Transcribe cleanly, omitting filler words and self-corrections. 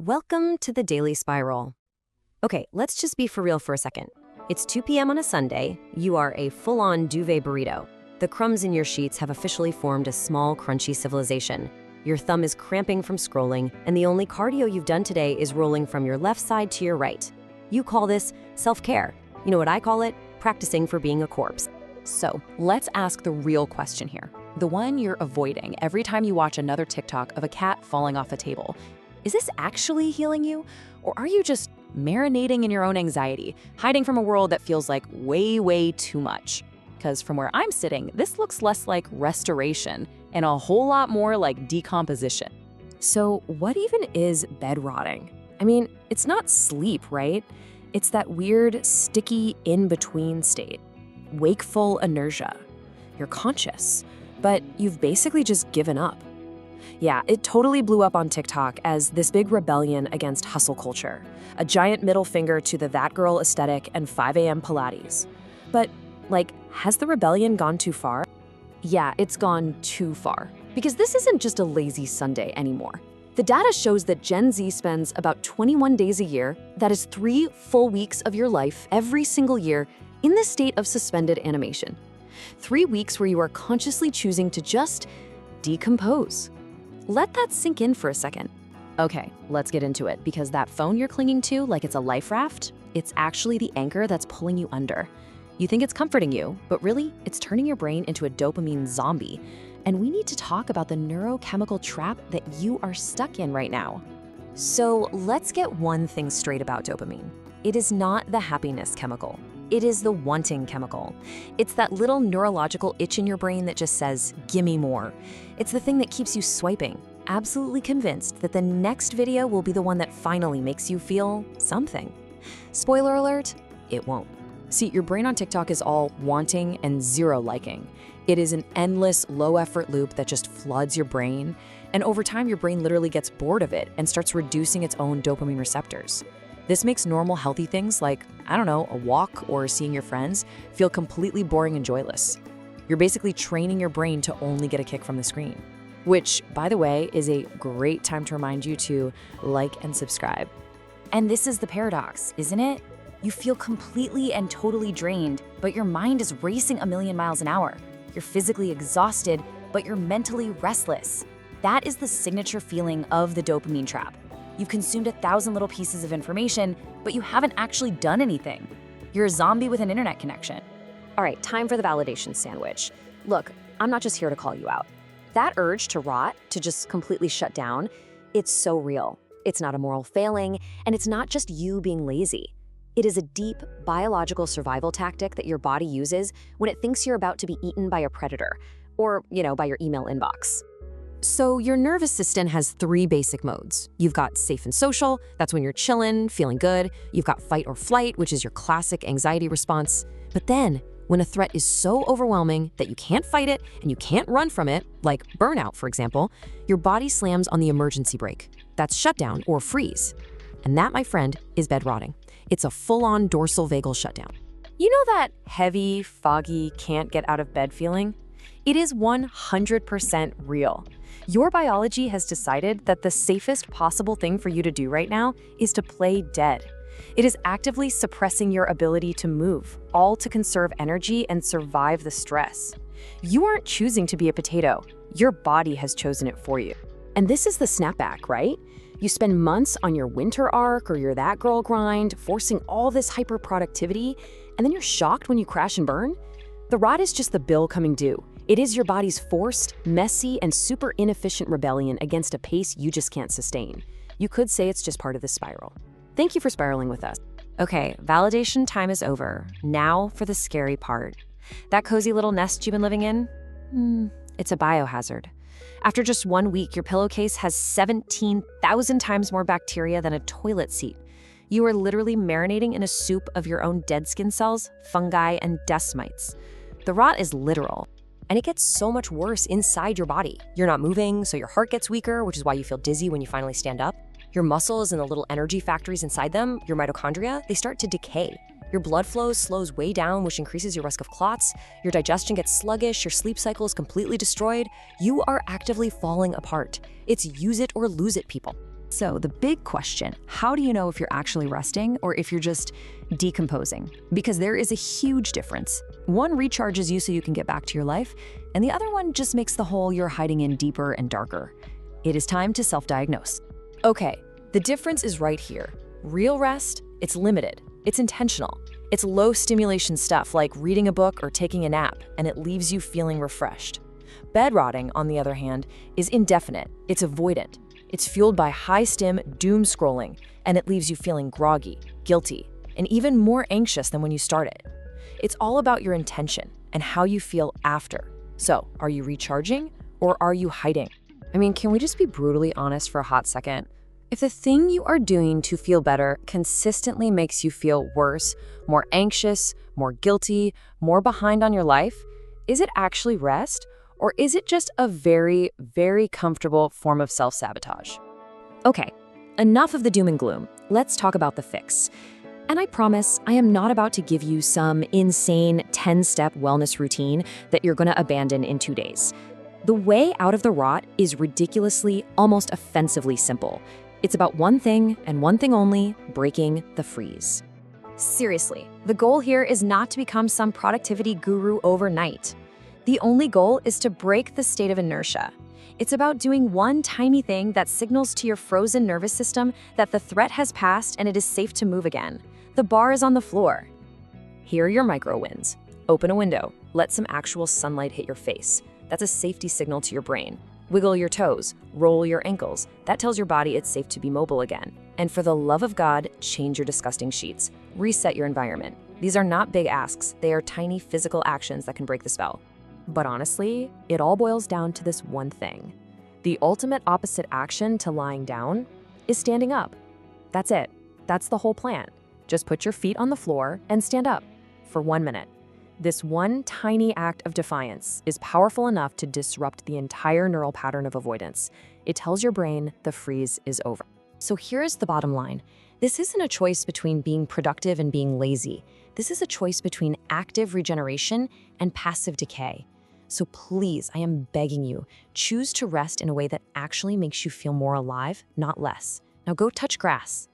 Welcome to the Daily Spiral. Okay, let's just be for real for a second. It's 2 p.m. on a Sunday. You are a full-on duvet burrito. The crumbs in your sheets have officially formed a small, crunchy civilization. Your thumb is cramping from scrolling, and the only cardio you've done today is rolling from your left side to your right. You call this self-care. You know what I call it? Practicing for being a corpse. So let's ask the real question here. The one you're avoiding every time you watch another TikTok of a cat falling off a table. Is this actually healing you? Or are you just marinating in your own anxiety, hiding from a world that feels like way too much? Because from where I'm sitting, this looks less like restoration and a whole lot more like decomposition. So what even is bed rotting? I mean, it's not sleep, right? It's that weird, sticky in-between state. Wakeful inertia. You're conscious, but you've basically just given up. Yeah, it totally blew up on TikTok as this big rebellion against hustle culture, a giant middle finger to the that girl aesthetic and 5 a.m. Pilates. But, has the rebellion gone too far? Yeah, it's gone too far. Because this isn't just a lazy Sunday anymore. The data shows that Gen Z spends about 21 days a year, that is 3 full weeks of your life every single year, in this state of suspended animation. 3 weeks where you are consciously choosing to just decompose. Let that sink in for a second. Okay, let's get into it, because that phone you're clinging to like it's a life raft, it's actually the anchor that's pulling you under. You think it's comforting you, but really, it's turning your brain into a dopamine zombie. And we need to talk about the neurochemical trap that you are stuck in right now. So let's get one thing straight about dopamine. It is not the happiness chemical. It is the wanting chemical. It's that little neurological itch in your brain that just says, gimme more. It's the thing that keeps you swiping, absolutely convinced that the next video will be the one that finally makes you feel something. Spoiler alert, it won't. See, your brain on TikTok is all wanting and zero liking. It is an endless, low-effort loop that just floods your brain, and over time, your brain literally gets bored of it and starts reducing its own dopamine receptors. This makes normal, healthy things like, a walk or seeing your friends feel completely boring and joyless. You're basically training your brain to only get a kick from the screen, which, by the way, is a great time to remind you to like and subscribe. And this is the paradox, isn't it? You feel completely and totally drained, but your mind is racing a million miles an hour. You're physically exhausted, but you're mentally restless. That is the signature feeling of the dopamine trap. You've consumed 1,000 little pieces of information, but you haven't actually done anything. You're a zombie with an internet connection. All right, time for the validation sandwich. Look, I'm not just here to call you out. That urge to rot, to just completely shut down, it's so real. It's not a moral failing, and it's not just you being lazy. It is a deep biological survival tactic that your body uses when it thinks you're about to be eaten by a predator, or, by your email inbox. So your nervous system has 3 basic modes. You've got safe and social, that's when you're chillin', feeling good. You've got fight or flight, which is your classic anxiety response. But then, when a threat is so overwhelming that you can't fight it and you can't run from it, like burnout, for example, your body slams on the emergency brake. That's shutdown or freeze. And that, my friend, is bed rotting. It's a full-on dorsal vagal shutdown. You know that heavy, foggy, can't get out of bed feeling? It is 100% real. Your biology has decided that the safest possible thing for you to do right now is to play dead. It is actively suppressing your ability to move, all to conserve energy and survive the stress. You aren't choosing to be a potato. Your body has chosen it for you. And this is the snapback, right? You spend months on your winter arc or your that girl grind, forcing all this hyper-productivity, and then you're shocked when you crash and burn? The rot is just the bill coming due. It is your body's forced, messy, and super inefficient rebellion against a pace you just can't sustain. You could say it's just part of the spiral. Thank you for spiraling with us. Okay, validation time is over. Now for the scary part. That cozy little nest you've been living in? It's a biohazard. After just 1 week, your pillowcase has 17,000 times more bacteria than a toilet seat. You are literally marinating in a soup of your own dead skin cells, fungi, and dust mites. The rot is literal. And it gets so much worse inside your body. You're not moving, so your heart gets weaker, which is why you feel dizzy when you finally stand up. Your muscles and the little energy factories inside them, your mitochondria, they start to decay. Your blood flow slows way down, which increases your risk of clots. Your digestion gets sluggish, your sleep cycle is completely destroyed. You are actively falling apart. It's use it or lose it, people. So the big question, how do you know if you're actually resting or if you're just decomposing? Because there is a huge difference. One recharges you so you can get back to your life, and the other one just makes the hole you're hiding in deeper and darker. It is time to self-diagnose. Okay, the difference is right here. Real rest, it's limited, it's intentional. It's low stimulation stuff like reading a book or taking a nap, and it leaves you feeling refreshed. Bed rotting, on the other hand, is indefinite, it's avoidant. It's fueled by high-stim doom scrolling, and it leaves you feeling groggy, guilty, and even more anxious than when you started. It's all about your intention and how you feel after. So, are you recharging or are you hiding? I mean, can we just be brutally honest for a hot second? If the thing you are doing to feel better consistently makes you feel worse, more anxious, more guilty, more behind on your life, is it actually rest? Or is it just a very, very comfortable form of self-sabotage? Okay, enough of the doom and gloom. Let's talk about the fix. And I promise I am not about to give you some insane 10-step wellness routine that you're gonna abandon in 2 days. The way out of the rot is ridiculously, almost offensively simple. It's about one thing and one thing only: breaking the freeze. Seriously, the goal here is not to become some productivity guru overnight. The only goal is to break the state of inertia. It's about doing one tiny thing that signals to your frozen nervous system that the threat has passed and it is safe to move again. The bar is on the floor. Here are your micro wins. Open a window. Let some actual sunlight hit your face. That's a safety signal to your brain. Wiggle your toes. Roll your ankles. That tells your body it's safe to be mobile again. And for the love of God, change your disgusting sheets. Reset your environment. These are not big asks. They are tiny physical actions that can break the spell. But honestly, it all boils down to this one thing. The ultimate opposite action to lying down is standing up. That's it. That's the whole plan. Just put your feet on the floor and stand up for 1 minute. This one tiny act of defiance is powerful enough to disrupt the entire neural pattern of avoidance. It tells your brain the freeze is over. So here's the bottom line. This isn't a choice between being productive and being lazy. This is a choice between active regeneration and passive decay. So please, I am begging you, choose to rest in a way that actually makes you feel more alive, not less. Now go touch grass.